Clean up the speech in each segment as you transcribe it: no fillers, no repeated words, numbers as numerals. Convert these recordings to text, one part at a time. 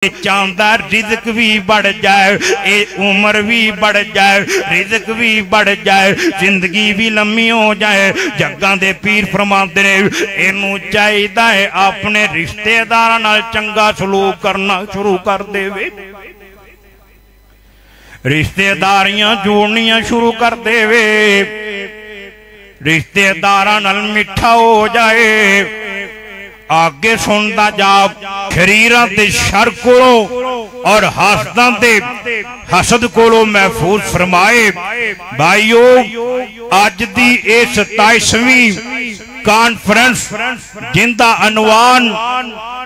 چاہتا رزق بھی بڑھ جائے، اے عمر بھی بڑھ جائے، رزق بھی بڑھ جائے، زندگی بھی لمبی ہو جائے۔ جگاں دے پیر فرماندے نے اینو چاہیدا ہے اپنے رشتے داراں نال چنگا سلوک کرنا شروع کر دے وے، رشتے داریاں جوڑنیاں شروع کر دے وے، رشتے داراں نال میٹھا ہو جائے۔ آگے سندا جا خریراں تے شر کولوں اور حاسداں تے حسد کولوں محفوظ فرمائے۔ بھائیو آج دی اے 27ویں کانفرنس جن دا عنوان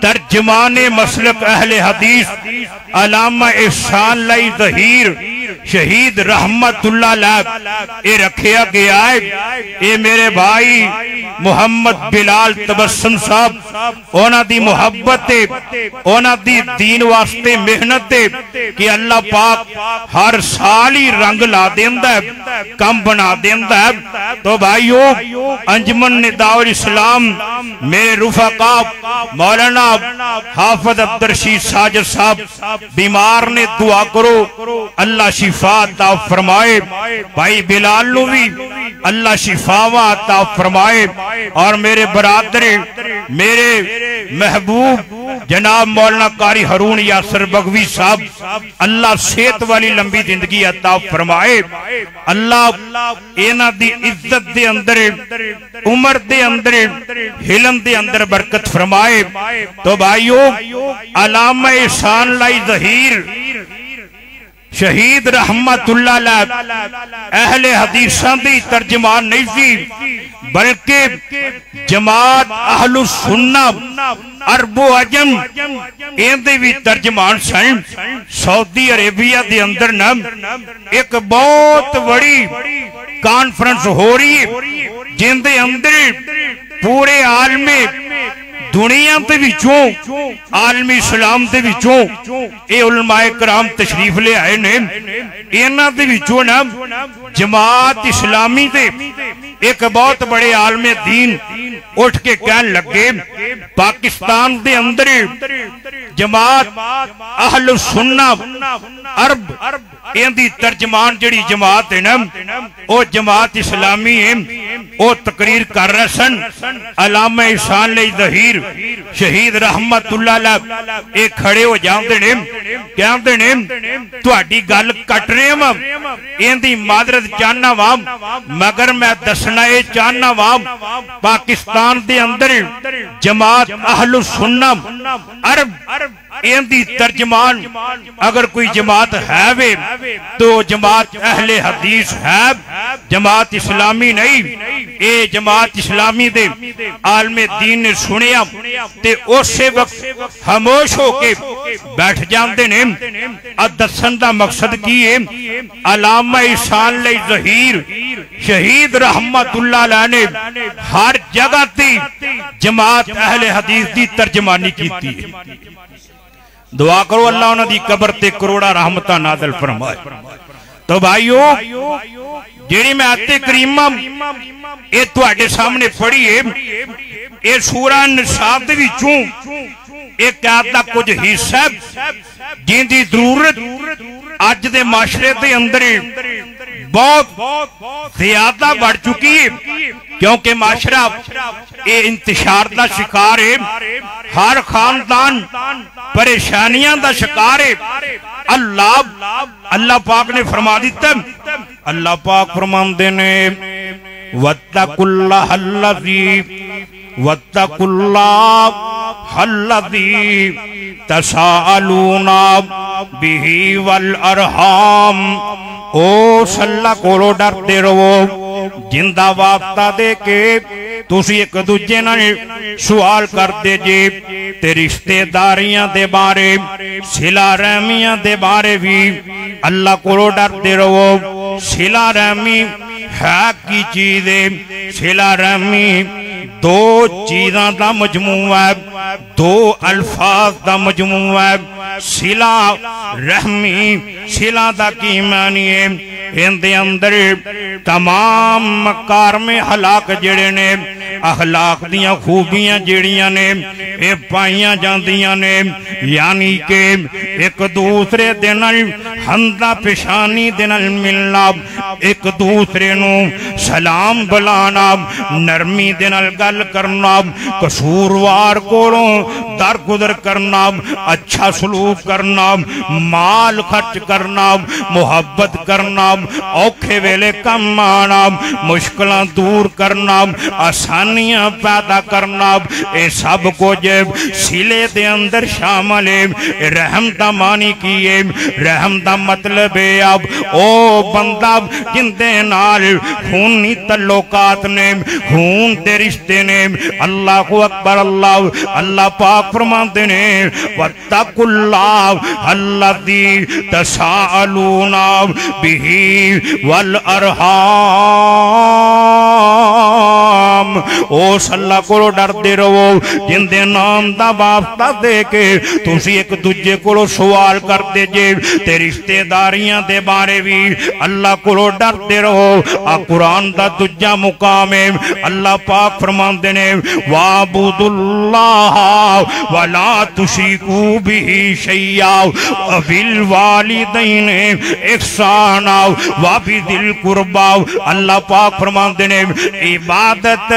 ترجمان مسلک اہل حدیث علامہ احسان لائی ظہیر شہید رحمت اللہ علیہ اے رکھیا گیا ہے۔ اے میرے بھائی محمد بلال تبسم صاحب اونا دی محبت دے، اونا دی دین واسطے محنت دے کہ اللہ پاک ہر سال ہی رنگ لا دیندہ ہے، کم بنا دیندہ ہے۔ تو بھائیو انجمن نداء الاسلام میرے رفقا مولانا حافظ عبدالرشید ساجد صاحب بیمار نے دعا کرو اللہ شفا عطا فرمائے، بھائی بلال نو بھی اللہ شفا عطا فرمائے، اور میرے برادر میرے محبوب جناب مولانا قاری ہارون یاسر بغوی صاحب اللہ صحت والی لمبی زندگی عطا فرمائے۔ اللہ اینا دی عزت دے اندر، عمر دے اندر، حلم دے اندر برکت فرمائے۔ تو بھائیو علامہ احسان لائی ظہیر شہید رحمت اللہ علیہ اہل حدیثاں دی ترجمان نہیں سی، بلکہ جماعت اہل السنہ عرب و عجم ایندے بھی ترجمان سن۔ سعودی عربیہ دے اندر ایک بہت بڑی کانفرنس ہو رہی ہے جن دے اندر پورے عالم دنیا تے وچوں عالم اسلام تے وچوں اے علماء کرام تشریف لے آئے نے، اینا تے وچوں جماعت اسلامی تے ایک بہت بڑے عالم دین اٹھ کے کہن لگے پاکستان دے اندر جماعت اہل السنہ عرب ایندی ترجمان جڑی جماعت ہے نا او جماعت اسلامی ہے، او تقریر کر رہے سن۔ علامہ احسان لائی ظہیر شہید رحمت اللہ علیہ ایک کھڑے ہو جاندے نے، کہندے نے تہاڈی گل کٹ رہے ہاں، ایندی معذرت چاہنا وا، مگر میں دسنا اے چاہنا وا پاکستان دے اندر جماعت اہل السنہ عرب ایندی ترجمان اگر کوئی جماعت ہے وے تو جماعت اہل حدیث ہے، جماعت اسلامی نہیں۔ اے جماعت اسلامی دے عالم دین نے سنیا تے اسے وقت خاموش ہو کے بیٹھ جاندے نے۔ دسن دا مقصد کی ہے علامہ احسان لائی ظہیر شہید رحمت اللہ علیہ نے ہر جگہ تی جماعت اہل حدیث دی ترجمانی کی تھی۔ دعا کرو اللہ انہاں دی قبر تے کروڑا رحمتہ نازل فرمائے۔ تو بھائیو جیڑی میں آتے کریمہ اے تواڈے سامنے پڑھی ہے، اے سورہ نساء دے وچوں ایک آدھا کچھ حصہ جن دی ضرورت آج دے معاشرے دے اندر بہت زیادہ بڑھ چکی ہے، کیونکہ معاشرہ اے انتشار دا شکار ہے، ہر خاندان پریشانیاں دا شکار ہے۔ اللہ پاک نے فرما دیتا، اللہ پاک فرماندے نے وَاتَّقُوا اللَّهَ الَّذِي تَسَاءَلُونَ بِهِ وَالْأَرْحَامَ۔ او صلی کولو ڈرتے رہو جندہ واسطہ دے کے تسی ایک دوجے نہ سوال کر دے جے تے رشتے داریاں دے بارے صلہ رحمیاں دے بارے بھی اللہ کولو ڈرتے رہو۔ صلہ رحمی ہے کی چیز ہے؟ صلہ رحمی دو چیزاں دا مجموعہ ہے، دو الفاظ دا مجموعہ ہے۔ صلہ رحمی صلہ دا کی معنی ہے اندے اندر تمام مکار میں ہلاک جڑے نے اخلاق دیاں خوبیاں جیڑیاں نے اے پائیاں جاندیاں نے یعنی کہ ایک دوسرے دنال ہندہ پیشانی دنال ملنا ایک دوسرے نو سلام بلانا نرمی دنال گل کرنا قصوروار کولوں درگزر کرنا اچھا سلوک کرنا مال خرچ کرنا محبت کرنا اوکھے ویلے کم آنا مشکلیں دور کرنا آسانیاں پیدا کرنا اے سب کو جب سلے دے اندر شامل ہے رحم دا معنی کیے رحم دا مطلب ہے اب او بندہ جن دے نال خونی تعلقات نے خون دے رشتے نے اللہ اکبر اللہ پاک فرماندے نے وَاتَّقُوا اللَّهَ الَّذِي تَسَاءَلُونَ بِهِ وَالْأَرْحَامَ او اللہ کو ڈر دے رہو جن دے نام دا واسطہ دے کے تسی ایک دوجے کو سوال کر دے جے تے رشتے داریاں دے بارے بھی اللہ کو ڈر دے رہو قرآن دا دجا مقام ہے اللہ پاک فرماندے نے وَعْبُدُوا اللَّهَ وَلَا تُشْرِكُوا بِهِ شَيْئًا وَبِالْوَالِدَيْنِ احسانا وَبِذِي الْقُرْبَى اللہ پاک فرماندے نے عبادت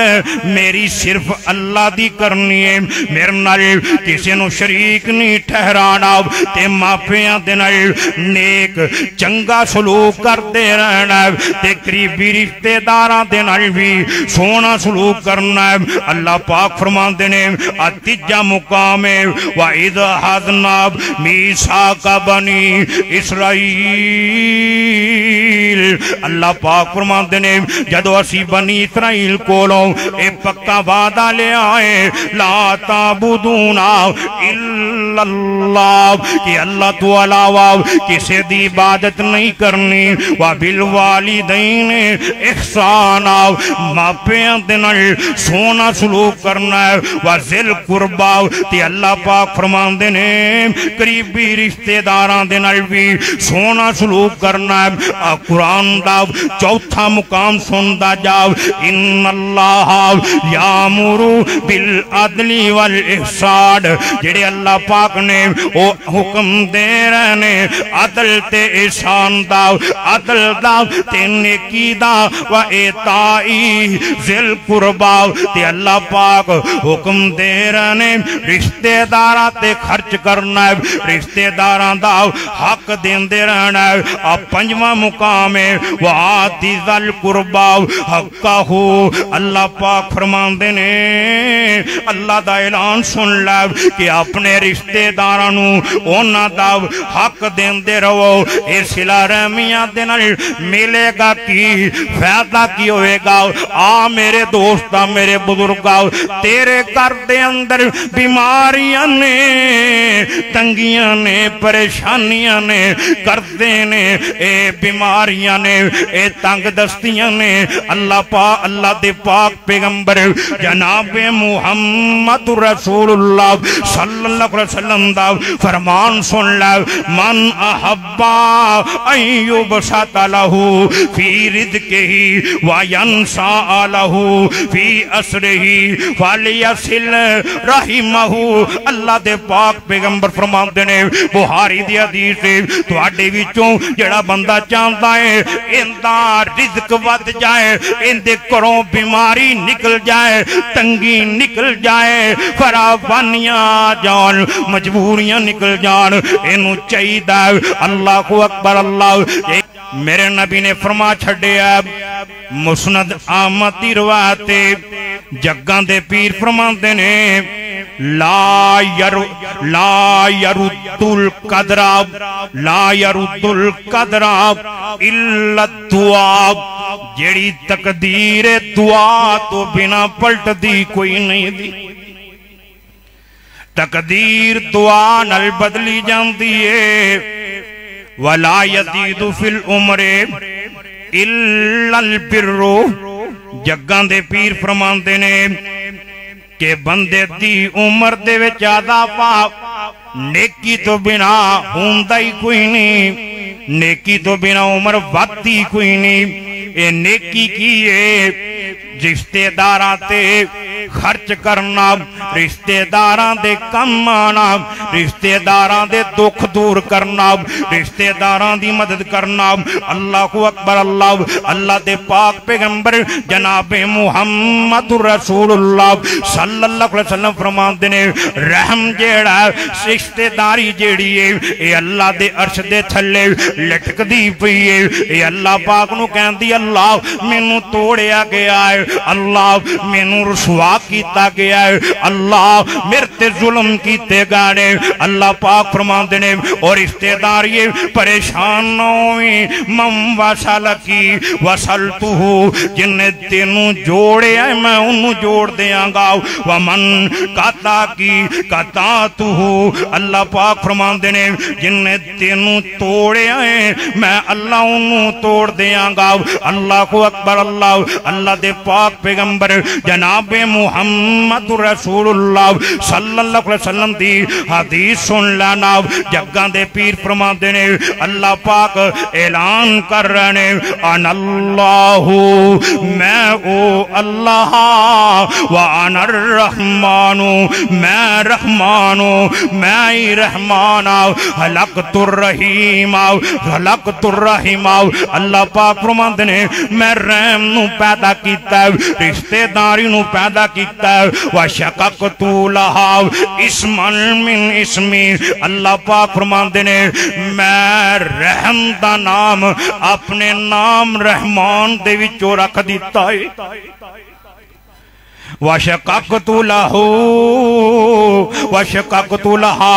میری صرف اللہ دی کرنی ہے میرے نال کسی نو شریک نہیں ٹھہرانا تے ماپیاں دے نال نیک چنگا سلوک کرتے رہنا تے قریبی رشتے داراں دے نال بھی سونا سلوک کرنا ہے اللہ پاک فرماندے نے تیجا مقام ہے وَإِذْ أَخَذْنَا مِيثَاقَ بَنِي إِسْرَائِيلَ اللہ پاک فرماندے نے جدو اسی بنی اسرائیل کولوں اے پکا وعدہ لے آئے لا تعبدون الا اللہ کہ اللہ تو علاوہ کسی دی عبادت نہیں کرنی وَبِالْوَالِدَيْنِ احسانا ماپیاں دنال سونا سلوک کرنا ہے وَذِي الْقُرْبَى تے اللہ پاک فرماندے نے قریبی رشتے داراں دنال بھی سونا سلوک کرنا ہے قرآن دا چوتھا مقام سندا جاؤ ان اللہ یامرو بالعدل والاحسان جڑے اللہ پاک نے او حکم دے رہنے عدل تے احسان دا عدل دا تے نیکی دا و ایتائی ذل قربا تے اللہ پاک حکم دے رہنے رشتے دارہ تے خرچ کرنا ہے رشتے دارہ دا حق دین دے رہنا ہے اب پنجواں مقام ہے وَآتِ ذَا الْقُرْبَى حَقَّهُ اللہ پاک فرماندے نے اللہ دا اعلان سن لے کہ اپنے رشتے دارانوں اونا دا حق دین دے رہو اے صلہ رحمیاں دنال ملے گا کی فائدہ کی ہوئے گا آ میرے دوستا میرے بزرگاں تیرے گھر دے اندر بیماریاں نے تنگیاں نے پریشانیاں نے کردے نے اے بیماریاں نے اے تنگ دستیاں نے اللہ دے پاک پیغمبر جناب محمد رسول اللہ صلی اللہ علیہ وسلم دا فرمان سن لے من احبا ان یبسط لہو فی رزقہی وینسا لہو فی اسرہی فلیصل رحمہ اللہ دے پاک پیغمبر فرمان دینے بخاری دی حدیث سے تو آڈے وچوں جڑا بندہ چاہتا ہے اندہ رزق ود جائے اندے کروں بیماری نکل جائے تنگی نکل جائے فراوانیاں جان مجبوریاں نکل جان انہوں چاہیدہ اللہ کو اکبر اللہ میرے نبی نے فرما چھڑے مسند آمدی رواتے جگاں دے پیر فرمان دینے لا يرد القدر الا الدعاء جیڑی تقدیر دعا تو بنا پلٹ دی کوئی نہیں دی تقدیر دعا نل بدلی جاندی ہے ولا يزيد في العمر الا البر جگاں دے پیر فرماندے نے کہ بندے دی عمر دے وچ اضافہ نیکی تو بنا ہوندا ہی کوئی نہیں نیکی تو بنا عمر ودی کوئی نہیں اے نیکی کی ہے رشتے داراں تے خرچ کرنا، رشتے داراں دے کم آنا، رشتے داراں دے دکھ دور کرنا، رشتے داراں دی مدد کرنا۔ اللہ اکبر اللہ۔ اللہ دے پاک پیغمبر جناب محمد رسول اللہ صلی اللہ علیہ وسلم فرماندے نے رحم جیڑا رشتے داری جیڑی ہے اے اللہ دے عرش دے تھلے لٹک دی پئی ہے۔ اے اللہ پاک نو کہندی اللہ مینوں توڑیا گیا ہے، اللہ مینوں رسوا کیتا گیا ہے، اللہ میرے تے ظلم کیتے گئے۔ اللہ پاک فرماندے نے اور رشتے دار یہ پریشان نہ ہوئی من وصل کی وصلتو، جن نے تینوں جوڑے ہیں میں انہوں جوڑ دیاں گا، ومن قطع کی قطعتو، اللہ پاک فرماندے نے جن نے تینوں توڑے ہیں میں اللہ انہوں توڑ دیاں گا۔ اللہ اکبر اللہ۔ اللہ دے پاک پیغمبر جناب محمد رسول اللہ صلی اللہ علیہ وسلم دی حدیث سن لینا۔ جگاں دے پیر فرماندے نے اللہ پاک اعلان کر رہے نے انا اللہ، میں او اللہ، وانا الرحمن، میں رحمان، میں رحمان، خلقت الرحیم، خلقت الرحیم۔ اللہ پاک فرماندے نے میں رحم نو پیدا کیتا ہے، رشتے داری نو پیدا کیتا ہے، وشققت لها اسما من اسمی۔ اللہ پاک فرماندے نے میں رحم دا نام اپنے نام رحمان دے وچوں رکھ دیتا ہے۔ وشققت له وشققت لها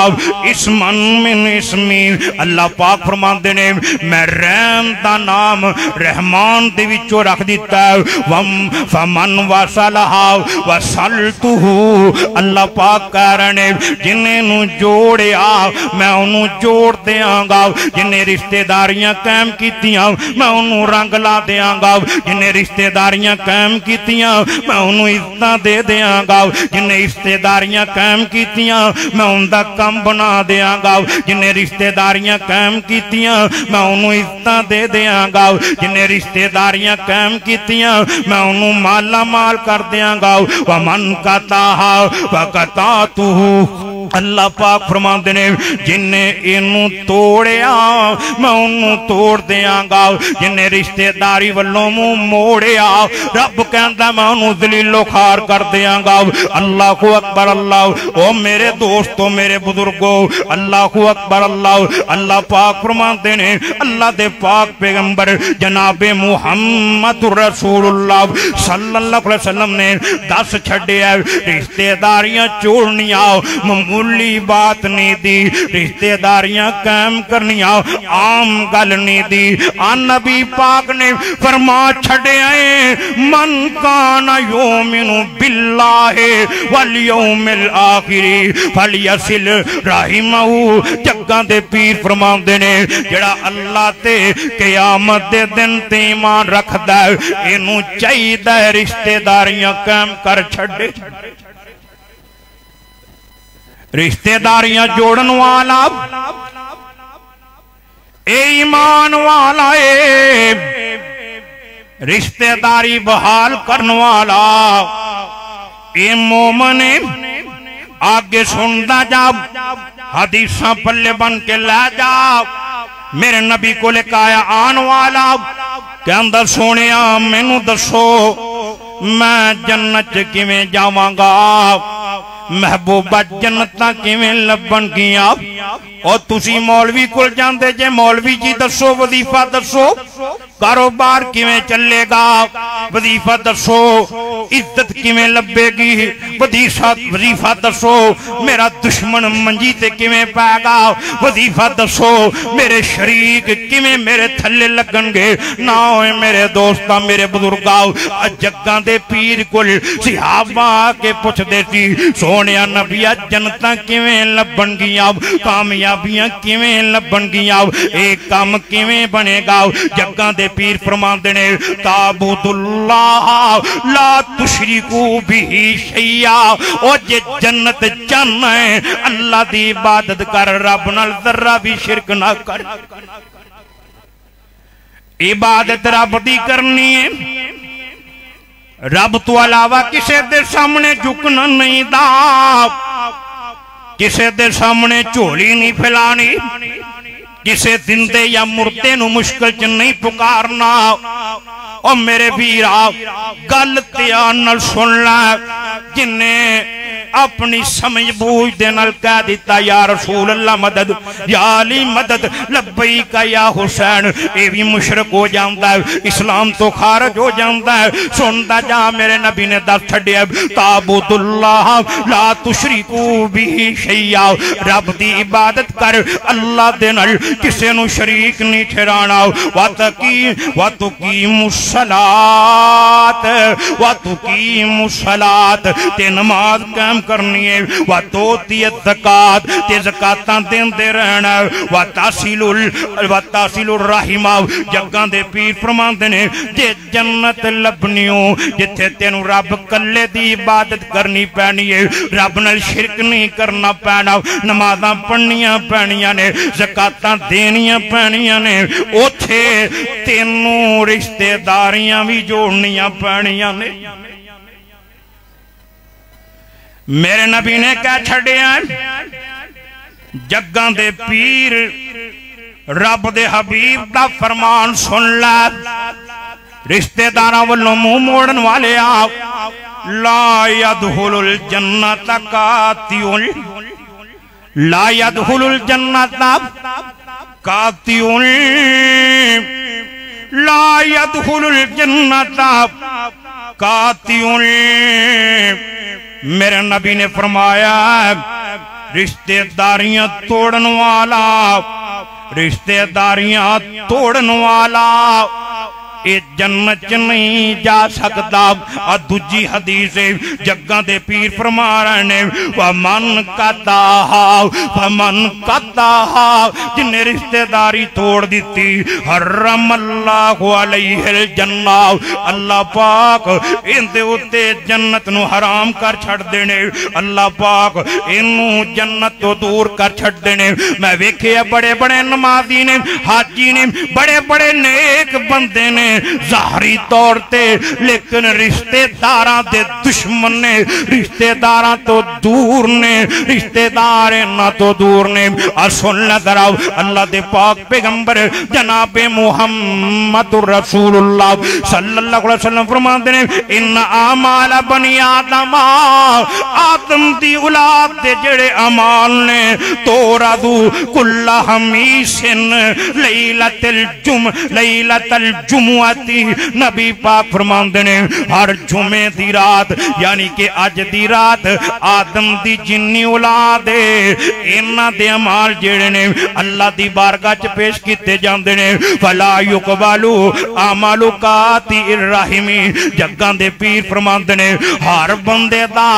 اسما من اسمی۔ اللہ پاک فرماندے نے میں رحم دا نام رحمان دے وچوں رکھ دیتا ہے، فمن وصلها وصلته۔ اللہ پاک کہہ رہے نے جنہیں نو جوڑیا میں انہوں جوڑ دیاں گا، جنہیں رشتے داریاں قائم کیتیاں میں انہوں رنگ لا دیاں گا، جنہیں رشتے داریاں قائم کیتیاں میں انہوں عزت دے دیاں گا، جنہیں رشتے داریاں قائم کیتیاں میں ان دا کم بنا دیاں گا، جنہیں رشتے داریاں قائم کیتیاں میں انہوں عزت دے دیاں گا، جنہیں رشتے داریاں قائم کیتیاں میں انہوں مالا مال کر دیاں گا، ومن قطعہا وقطعتہو۔ اللہ پاک فرماندے نے جن نے انہوں توڑیا میں انہوں توڑ دیاں گا، جن نے رشتے داری والوں منہ موڑیا رب کہندا میں انہوں ذلیل و خوار کر دیاں گا۔ اللہ اکبر اللہ۔ او میرے دوستو میرے بزرگو اللہ اکبر اللہ۔ اللہ پاک فرماندے نے اللہ دے پاک پیغمبر جناب محمد رسول اللہ صلی اللہ علیہ وسلم نے دس چھڑے ہیں رشتے داریاں چھوڑنیاں معمولی بات نہیں دی، رشتے داریاں قائم کرنیاں عام گل نہیں دی۔ نبی پاک نے فرما چھڑے ہیں من کان یومن باللہ والیوم الآخر فلیصل رحمہ۔ جگاں دے پیر فرماندے نے جڑا اللہ تے قیامت دے دن تے ایمان رکھدا ہے اینوں چاہیدا ہے رشتے داریاں قائم کر چھڑے۔ رشتے داریاں جوڑن والا اے ایمان والا اے، رشتے داری بحال کرن والا اے مومن آگے سندا جا، حدیثاں پلے بن کے لے جا۔ میرے نبی کو لے کہا آن والا کہ اندر سونیا مینوں دسو میں جنت کیویں جاواں گا، محبوبہ جنتاں کیویں لبن گیاں۔ اور تسی مولوی کل جاندے جے مولوی جی دسو وظیفہ دسو، کاروبار کیویں چلے گا وظیفہ دسو، عزت کیویں لبے گی وظیفہ دسو، میرا دشمن منجی تے کیویں پائے گا وظیفہ دسو، میرے شریک کیویں میرے تھلے لگن گے نہ ہوئے میرے دوستا میرے بزرگاؤ۔ جگاں دے پیر کل صحابہ کے پوچھ دیتی سونیا نبیہ جنتاں کیویں لبن گیاں، کامیابیاں کیویں لبن گیاں، ایک کام کیویں بنے گا۔ جگاں دے پیر فرماندے نے تعبد اللہ لا تشرکو بھی شیئا، او جے جنت جانا ہے اللہ دی عبادت کر، رب نال ذرہ بھی شرک نہ کر۔ عبادت رب دی کرنی ہے، رب تو علاوہ کسے دے سامنے جھکنا نہیں دا، کسے دے سامنے چولی نہیں پھیلانی، کسے زندے یا مردے نو مشکل چ نہیں پکارنا۔ او میرے ویرا گل دھیان نال سن لے، جنہیں اپنی سمجھ بوجھ دے نال کہہ دیتا یا رسول اللہ مدد، یا علی مدد، لبیک یا حسین، اے بھی مشرک ہو جاندا ہے، اسلام تو خارج ہو جاندا ہے۔ سندا جا میرے نبی نے دس چھڈیا، تعبد اللہ لا تشرکو بہ شیئا، رب دی عبادت کر، اللہ دے نال کسے نو شریک نہیں ٹھہرانا۔ وَتُقِیمُ الصَّلَاۃَ وَتُقِیمُ الصَّلَاۃَ، تے نماز قائم کرنی ہے، وَتُؤْتِیَ الزَّکَاۃ، تے زکاتاں دیندے رہنا، وَتَصِلُ الرَّحِمَ، جگاں دے پیر فرماندے نے جے جنت لبنیوں جتھے تینوں رب کلے دی عبادت کرنی پینی ہے، رب نال شرک نہیں کرنا پینا، نمازاں پڑھنیاں پینیاں نے، زکاتاں دینیاں پینیاں نے، اوتھے تینوں رشتے داریاں بھی جوڑنیاں پینیاں نے۔ میرے نبی نے کہا چھڑیا جگاں دے پیر رب دے حبیب دا فرمان سن لے، رشتے داراں والوں منہ موڑن والے آپ، لا يدخل الجنت قاطع، لا يدخل الجنت قاطع، لا يدخل الجنت قاطع۔ میرے نبی نے فرمایا رشتے داریاں توڑن والا، رشتے داریاں توڑن والا اے جنت نہیں جا سکتا۔ دوجی حدیث جگاں دے پیر فرما رہے نے وَمَنْ قَطَعَهَا، جن نے رشتہ داری توڑ دیتی، حرم اللہ علیہ الجنہ، اللہ پاک ان دے اتے جنت نو حرام کر چھڑ دینے، اللہ پاک انہوں جنت تو دور کر چھڑ دینے۔ میں ویکھے بڑے بڑے نمازی نے، حاجی نے، بڑے بڑے نیک بندے نے ظاہری طور تے، لیکن رشتے داراں دے دشمن نے، رشتے داراں تو دور نے، رشتے دار نہ تو دور نے۔ سن لے ذرا اللہ دے پاک پیغمبر جناب محمد رسول اللہ صلی اللہ علیہ وسلم فرماتے ہیں ان اعمال بنی آدم، آدم دی اولاد دے جڑے اعمال نے، تو رضو کل خمیسن لیلۃ الجمعہ، نبی پاک فرماندے نے ہر جمعے دی رات، یعنی کہ اج دی رات آدم دی جنی اولاد انہاں دے اعمال جڑے نے اللہ دی بارگاہ چ پیش کیتے جاندے نے۔ فلا یقبلو اعمال قاطع الرحم، جگاں دے پیر فرماندے نے ہر بندے دا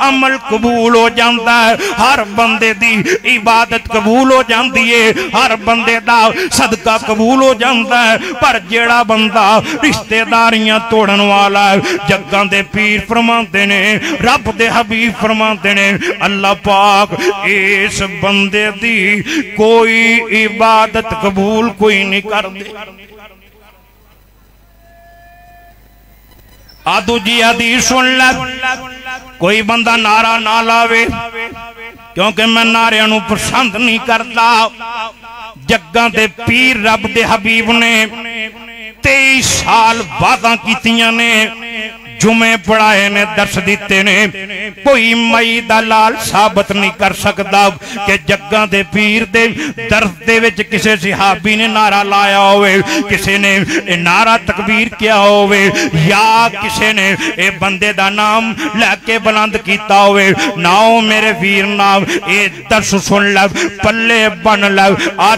عمل قبول ہو جاندا ہے، ہر بندے دی عبادت قبول ہو جاندی ہے، ہر بندے دا صدقہ قبول ہو جاندا ہے، پر جیڑا بندہ رشتے داریاں توڑن والا ہے، جگاں دے پیر فرماندے نے، رب دے حبیب فرماندے نے، اللہ پاک اس بندے دی کوئی عبادت قبول کوئی نہیں کر دے۔ آدھو جی حدیث سن لے، کوئی بندہ نعرہ نہ لاوے، کیونکہ میں نعرے انہوں پسند نہیں کرتا۔ جگاں دے پیر رب دے حبیب نے 23 سال وعدہ کیتیاں نے، جمعے پڑھائے نے، درس دیتے نے، کوئی مئی دلال ثابت نہیں کر سکتا کہ جگاں دے پیر دے درس دے وچ کسے صحابی نے نعرہ لایا ہوئے، کسے نے نعرہ تکبیر کیا ہوئے، یا کسے نے اے بندے دا نام لے کے بلند کیتا ہوئے۔ ناؤ میرے ویر نام اے درس سن لو، پلے بن لو،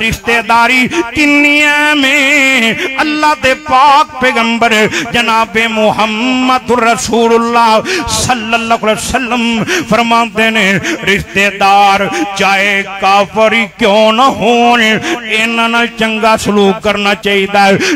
رشتے داری کنیاں میں اللہ دے پاک پیغمبر جناب محمد رسول اللہ صلی اللہ علیہ وسلم فرماتے ہیں رشتے دار چاہے کافری کیوں نہ ہون، انہاں چنگا سلوک کرنا چاہیے۔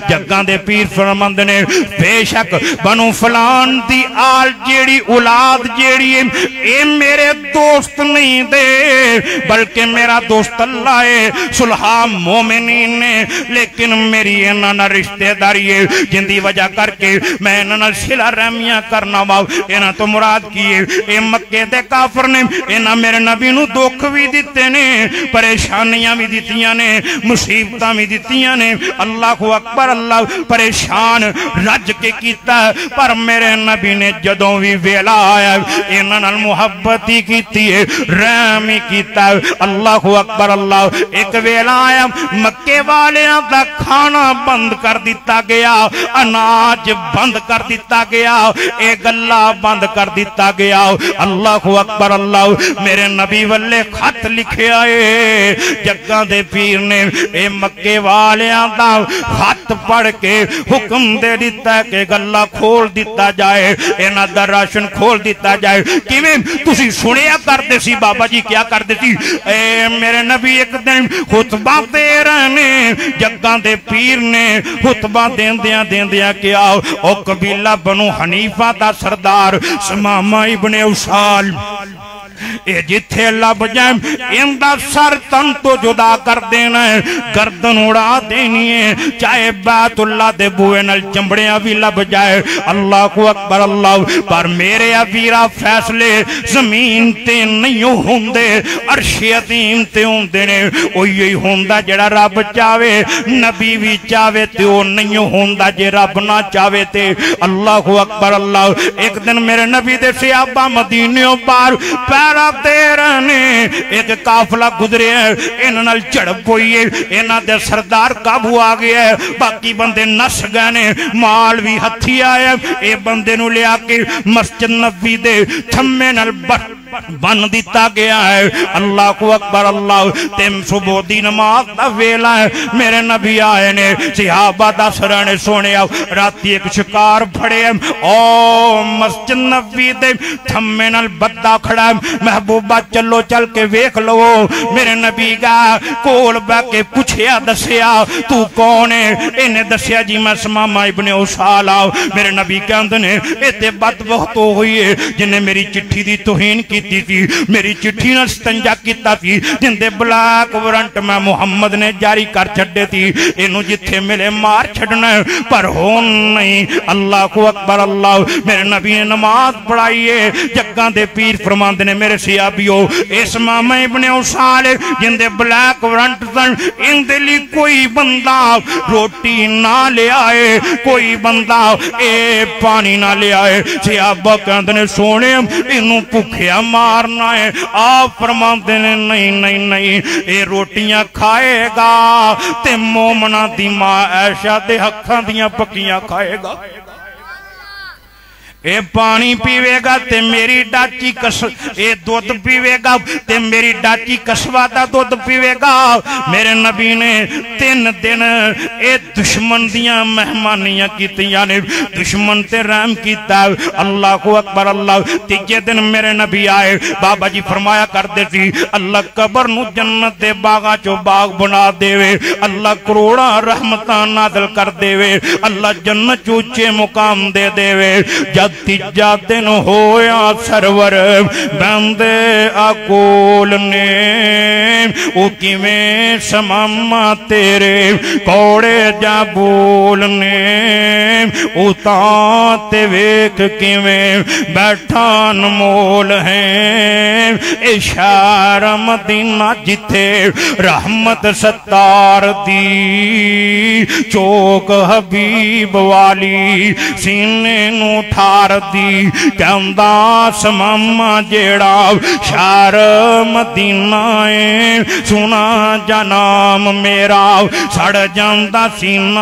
جگاں دے پیر فرماتے ہیں بے شک بنو فلان دی آل جیڑی اولاد جیڑی اے میرے دوست نہیں دے، بلکہ میرا دوست اللہ ہے، صلحہ مومنین نے، لیکن میری انہاں رشتے داری ہے جن دی وجہ کر کے میں انہاں صلہ رحمی نویاں کرنا واؤ اینا تو مراد کیے اے مکے دے کافر نے اینا میرے نبی نو دکھ بھی دیتے نے پریشانیاں بھی دیتیاں نے مصیبتاں بھی دیتیاں نے اللہ اکبر اللہ پریشان رج کے کیتا پر میرے نبی نے جدوں بھی ویلا آیا اینا نال محبت ہی کیتی ہے رحم ہی کیتا اللہ اکبر اللہ ایک ویلا آیا مکے والیاں دا کھانا بند کر دیتا گیا اناج بند کر دیتا گیا اے گلہ بند کر دیتا گیا اللہ اکبر اللہ میرے نبی والے خط لکھے آئے جگہ دے پیر نے اے مکے والیاں دا خط پڑھ کے حکم دے دیتا ہے کہ گلہ کھول دیتا جائے اینا دا راشن کھول دیتا جائے کیویں تسی سنیا کرتے سی بابا جی کیا کرتے سی اے میرے نبی ایک دن خطبہ دے رہنے جگہ دے پیر نے خطبہ دین دیا کیا او قبیلہ بنو حنیفہ دا سردار سمامہ ابن اسال اے جتھے لب جائیں اندہ سر تن تو جدا کر دینا ہے گردن اڑا دینی ہے چاہے بیت اللہ دے بوئے نل چمبڑیاں بھی لب جائے اللہ کو اکبر اللہ پر میرے ابیرہ فیصلے زمین تے نہیں ہوندے عرش عظیم تے ہوندے نے او یہی ہوندہ جڑا رب چاہوے نبی بھی چاہوے تے او نہیں ہوندہ جے رب نہ چاہوے تے اللہ کو اکبر اللہ ایک دن میرے نبی دے صحابہ مدینیوں پار پیرا تیرنے ایک کافلہ گزرے ہیں انہاں چڑپ ہوئی ہے انہاں دے سردار قابو آگئے ہیں باقی بندے نس گئے مال بھی ہتھی آئے اے بندے نو لیا کے مسجد نبی دے تھمے نل بن دیتا گیا ہے اللہ کو اکبر اللہ تیم صبح دی نماز دا ویلا ہے میرے نبی آئے نے صحابہ دا سرانے سونے آؤ راتی ایک شکار پھڑے او مسجد نبی دے تھمے نل بدہ کھڑا ہے محبوبہ چلو چل کے ویکھ لو میرے نبی گا کول بہ کے پوچھیا دسیا تو کون ہے انہیں دسیا جی میں سمامہ ابن اسال آؤ میرے نبی کے اندر نے ایتے بدبخت ہوئی ہے جنہیں میری چٹھی دی توہین کی تھی میری چٹھی نہ ستنجا کیتا تھی جن دے بلاک ورنٹ میں محمد نے جاری کر چھڑے تھی انہوں جتھے ملے مار چھڑنا پر ہون نہیں اللہ کو اکبر اللہ میرے نبی نے نماز پڑھائیے جگہ دے پیر فرماند نے میرے سیابیو اس مامہ ابن اسال جن دے بلاک ورنٹ تن ان دے لی کوئی بندہ روٹی نہ لے آئے کوئی بندہ اے پانی نہ لے آئے سیابہ کہند نے سونے انہوں پکھیا مارنا ہے آپ فرماندے نے نہیں اے روٹیاں کھائے گا تے مومنہ دی ماں عائشہ دے حقاں دیاں پکیاں کھائے گا اے پانی پیوے گا تے میری ڈاچی اے دودھ پیوے گا تے میری ڈاچی کسوا دا دودھ پیوے گا میرے نبی نے 3 دن اے دشمن دیاں مہمانیاں کیتیاں نے دشمن تے رحم کیتا اللہ کو اکبر اللہ تیجے دن میرے نبی آئے بابا جی فرمایا کر دے تھی اللہ قبر نو جنت دے باغا چو باغ بنا دے وے اللہ کروڑا رحمتاں نازل کر دے وے اللہ جنت چوچے مقام دے دے وے جد تیجا دن ہویا سرور بندے آکول نے او کیویں سمامہ تیرے کوڑے جا بولنے او تانتے ویک کیویں بیٹھان مول ہیں اے شہر مدینہ جتے رحمت ستار دی چوک حبیب والی سینے نو ٹھار دی کہندہ سمامہ جیڑا شہر مدینہ سنا جنام میرا سڑ جاندہ سینہ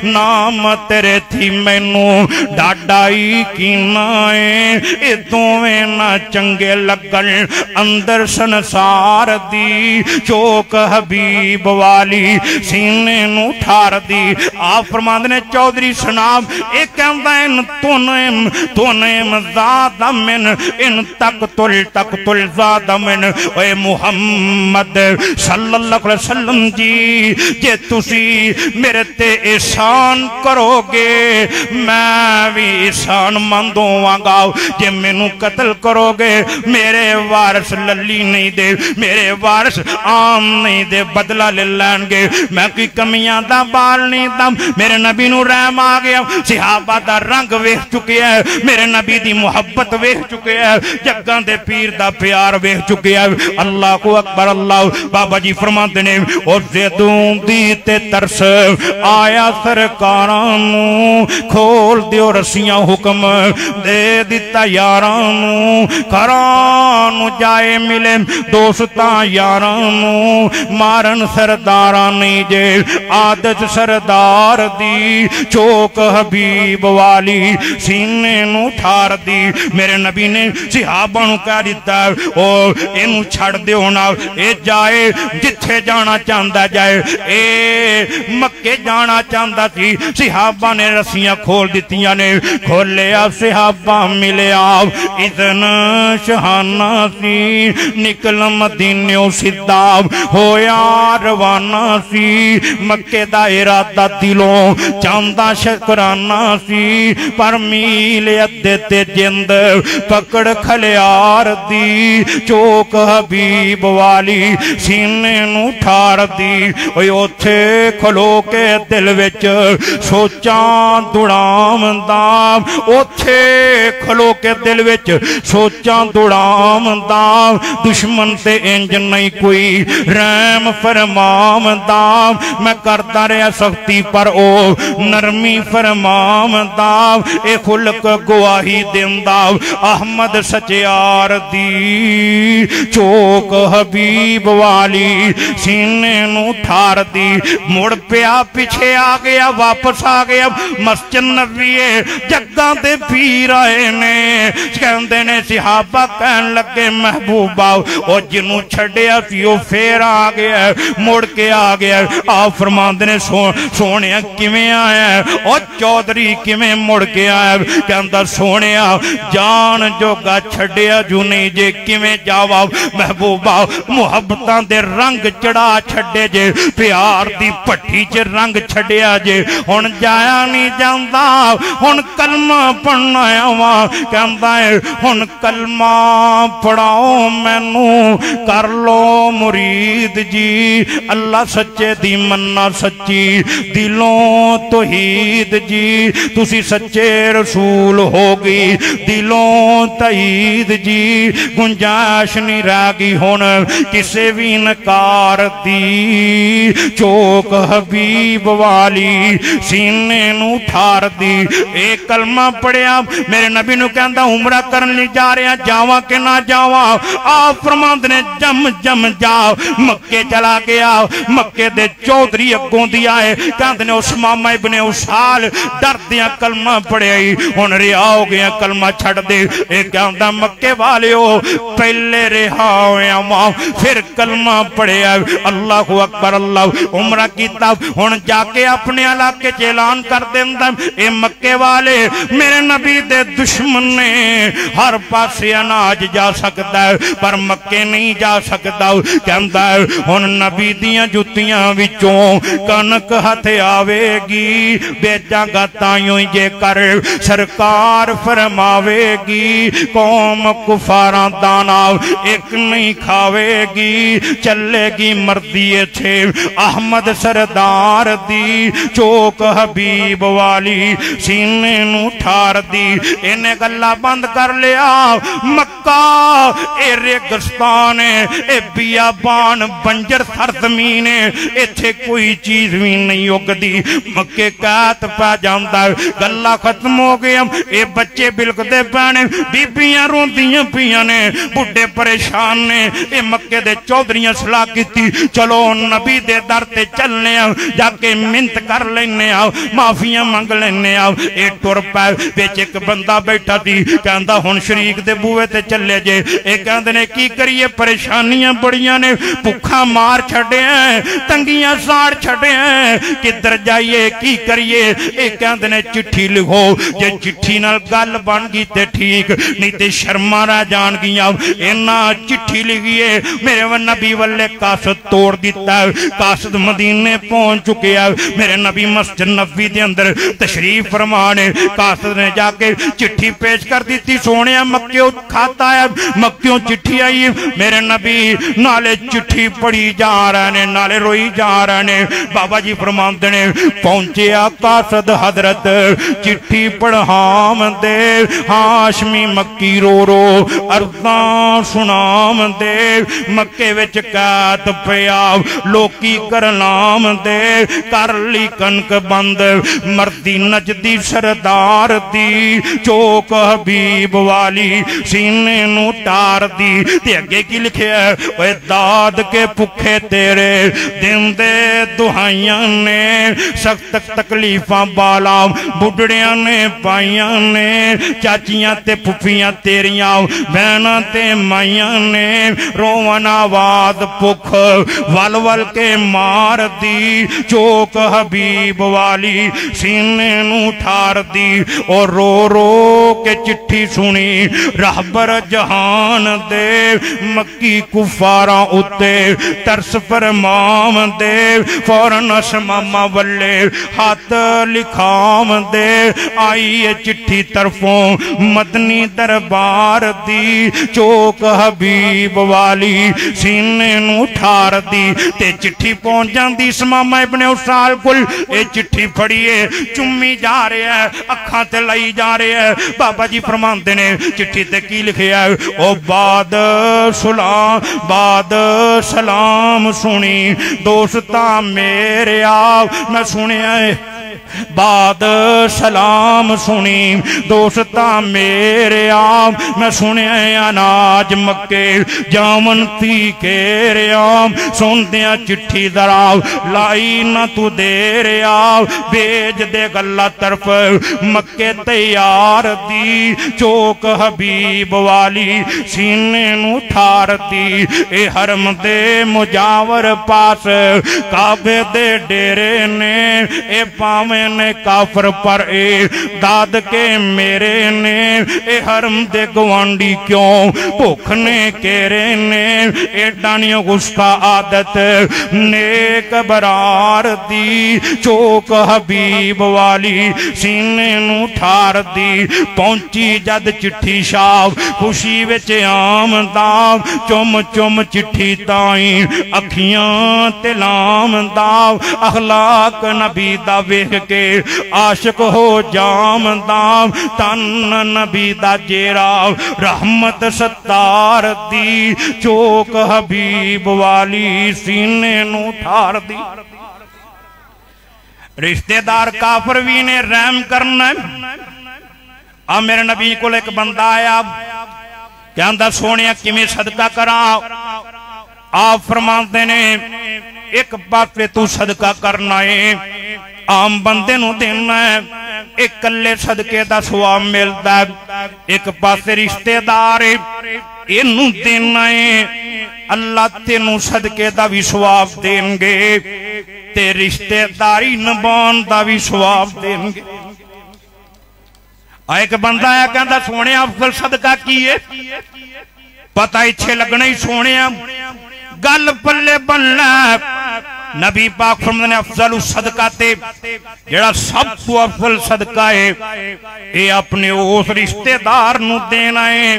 نام تیرے تھی مینو ڈاڈائی کینہ اتویں نہ چنگے لگن اندر سنسار دی چوک حبیب والی سینے نو ٹھار دی آپ فرماند نے چودری سناب ایک کہندہ ان تونیم زاد من ان تقتل زاد من اے محمد صلی اللہ علیہ وسلم جی جے تسی میرے تے احسان کرو گے میں بھی احسان مندوں آگا جے مینوں قتل کرو گے میرے وارث للی نہیں دے میرے وارث عام نہیں دے بدلہ لے لین گے میں کوئی کمیاں دا بال نہیں دا میرے نبی نو رحم آ گیا صحابہ دا رنگ ویکھ چکے چکے ہیں, میرے نبی دی محبت ویکھ چکے ہیں, جگاں دے پیر دا پیار ویکھ چکے ہیں. اللہ کو اکبر. اللہ بابا جی فرماندے نے او زیدوں دی تے ترس آیا سرکاراں نوں, کھول دیو رسیاں حکم دے دتا یاراں نوں, کراں نوں جائے ملے دوستاں یاراں نوں, مارن سرداراں نہیں جے عادت سردار دی, چوک حبیب والی سینے نو ٹھار دی. میرے نبی نے صحابہ نو کہہ دیتا او اینو چھڑ دیو نا, اے جائے جتھے جانا چاہندا جائے, اے مکے جانا چاہندا سی. صحابہ نے رسیاں کھول دیتیاں نے, کھولیا صحابہ ملیا اذن شہانہ سی, نکل مدینیوں سدھا ہویا روانہ سی. مکے دا ارادہ دلوں چاندہ شکرانہ سی, پر میل ادھے تے جند پکڑ کھلیار دی, چوک حبیب والی سینے نو ٹھار دی. اوے اوتھے کھلو کے دل وچ سوچاں دڑام دام, اوتھے کھلو کے دل وچ سوچاں دڑام دام, دشمن تے انج نہیں کوئی رحم فرمام دام, میں کرتا رہا سختی پر او نرمی فرمام دام, اے خلق گواہی دیندہ احمد سچیار دی, چوک حبیب والی سینے نو ٹھار دی. مڑ پیا پیچھے آ گیا, واپس آ گیا مسجد نبوی, جگاں دے پیر آئے نے, کہندے نے صحابہ کہن لگے محبوبہ او جنوں چھڑیا سی او پھر آ گیا, مڑ کے آ گیا. آپ فرماندے نے سونے کیویں آیا ہے, او چودھری کیویں مڑ کے آیا, کہندا سونیا جان جوگا چھڑیا جو نہیں جے کیویں جاوا محبوبہ, محبتاں دے رنگ چڑھا چھڑے جے, پیار دی پٹھی چ رنگ چھڑیا جے, ہن جایا نہیں جاندا, ہن کلمہ پڑھنا آواں, کہندا ہے ہن کلمہ پڑھاؤ مینوں کر لو مرید جی, اللہ سچے دی مننا سچی دلوں توحید جی, تسی سچے رسول ہوگی دلوں تائید جی, گنجائش نہیں رہ گئی ہن کسے بھی نکار دی, چوک حبیب والی سینے نو ٹھار دی. اے کلمہ پڑھیا, میرے نبی نو کہندا عمرہ کرن لی جا رہے ہیں, جاواں کہ نہ جاواں, آپ فرماندے نے جم جم جا. مکے چلا گیا, مکے دے چودھری اگوں دی آئے, کہندے نے اسمامہ ابن اسال ڈر دیا کلمہ پڑھے آئی, ہن رہا ہو گیا کلمہ چھڑ دے. اے کہندا مکے والے ہو پہلے رہا ہویا ماں پھر کلمہ پڑھے آئے. اللہ اکبر. اللہ عمرہ کیتا, ہن جا کے اپنے علاقے اعلان کر دیندہ, اے مکے والے میرے نبی دے دشمن نے ہر پاسے اناج جا سکتا ہے پر مکے نہیں جا سکتا. کہندا ہے ہن نبی دیاں جتیاں وچوں کنک ہتھ آوے گی, بیجاں گا تائیوں جے کر سرکار فرماوے گی, قوم کفاراں دانا ایک نہیں کھاوے گی, چلے گی مردی تھے احمد سردار دی, چوک حبیب والی سینے نو ٹھار دی. انہیں گلہ بند کر لیا, مکہ اے ریگستان ہے, اے بیابان بنجر سرزمین ہے, ایتھے کوئی چیز بھی نہیں اگ دی. مکے قید پہ جاندہ, گلہ ختم ہو گیا, اے بچے بلکدے پینے, بیبیاں روندیاں پیاں نے, بڑھے پریشان نے. اے مکے دے چودھریاں صلاح کیتی, چلو نبی دے در تے چلنے آؤ, جا کے منت کر لینے آؤ, معافیاں منگ لینے آؤ. اے ٹر پہ بیچ ایک بندہ بیٹھا تھی, کہندا ہن شریک دے بوئے تے چلے جے. اے کہندے نے کی کریے, پریشانیاں بڑیاں نے, بھکھا مار چھڑے ہیں, تنگیاں ساڑ چھڑے ہیں, کدھر جائیے کی کریے. اے کہندے نے چٹھی لکھو, جے چٹھی نال گل بن گئی تے ٹھیک, نہیں تے شرما رہ جان گیا. اینا چٹھی لکھیے, میرے نبی والے قاصد توڑ دیتا ہے, قاصد مدینے پہنچ چکے ہیں. میرے نبی مسجد نبوی دے اندر تشریف فرمانے, قاصد نے جا کے چٹھی پیش کر دیتی, سونے مکے کھاتا پہنچتا ہے مکیوں چٹھی آئی میرے نبی نالے چٹھی پڑھی جا رہے نے نالے روئی جا رہے نے بابا جی فرماندے نے پہنچے آقا صد حضرت چٹھی پڑھام دے ہاشمی مکی رو رو عرضاں سنام دے مکے وچ قید پیا لوکی کرنام دے کر لی کنک بند مردی نجدی سردار دی چوک حبیب والی سینے نو ٹار دی تے اگے کی لکھے اے داد کے پکھے تیرے دن دے دہائیاں نے سخت تکلیفاں بالا بڑھڑیاں نے پائیاں نے چاچیاں تے پھپھیاں تیریاں بہناں تے مائیاں نے روان آواز پکھ ول ول کے مار دی چوک حبیب والی سینے نو ٹھار دی اور رو رو کے چٹھی سنی رہبر جہان دے مکی کفاراں اتے ترس فرمام دے فوراں اسمامہ ولے ہاتھ لکھام دے آئی چٹھی طرفوں مدنی دربار دی چوک حبیب والی سینے نو ٹھار دی تے چٹھی پہنچ جاندی اسمامہ ابن اسال کل اے چٹھی پڑھیے چمی جا رہے ہیں اکھاں تے لائی جا رہے ہیں بابا جی فرماندے نے چٹھی تے کی لکھے ہے او بعد سلام سنی دوستا میرے آپ میں سنے آئے بعد سلام سنی دوستا میرے آم میں سنے اناج مکے جامن تی کے ریام سن دیا چٹھی دراو لائی نہ تو دے ریاو بیج دے گلہ طرف مکے تیار دی چوک حبیب والی سینے نو ٹھار دی اے حرم دے مجاور پاس کعبے دے ڈیرے نے اے پاویں نے کافر پر اے داد کے میرے نے اے حرم دے گوانڈی کیوں بھوکھنے کیرے نے اے ڈانیوں گستا عادت نیک برار دی چوک حبیب والی سینے نو ٹھار دی پہنچی جد چٹھی شاف خوشی وچ آمداو چم چم چٹھی تائیں اکھیاں تلام داو اخلاق نبی دا ویکھ کے عاشق ہو جام دام تن نبی دا جیراو رحمت ستار دی چوک حبیب والی سینے نو ٹھار دی رشتہ دار کافر بھی نے رحم کرنا اب میرے نبی کو ایک بندہ آیا کہندہ سونیا کمی صدقہ کرا آپ فرماندے نے ایک بات پہ تو صدقہ کرنا ہے عام بندے نو دینا ہے ایک کلے صدقے دا ثواب ملتا ہے ایک پاسے رشتہ دار انہوں دینا ہے اللہ تینوں صدقے دا بھی ثواب دیں گے تے رشتہ داری نبان دا بھی ثواب دیں گے ایک بندہ ہے کہندہ سونے افضل صدقہ کیے پتہ اچھے لگنے ہی سونے گل پلے بننا نبی پاک فرماتے نے افضل صدقہ تے جڑا سب تو افضل صدقہ ہے اے اپنے اس رشتہ دار نو دینا ہے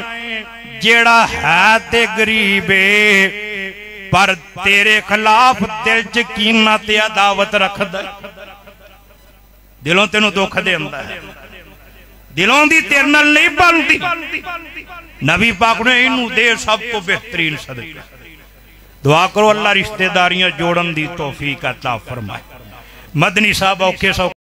جڑا ہے تے غریب ہے پر تیرے خلاف دل چ کینہ تے عداوت رکھدا ہے دلوں تینوں دکھ دیندا ہے دلوں دی تیرے نال نہیں بنتی نبی پاک نے انہوں دے سب کو بہترین صدقہ دعا کرو اللہ رشتہ داریاں جوڑن دی توفیق عطا فرمائے مدنی صاحب اوکے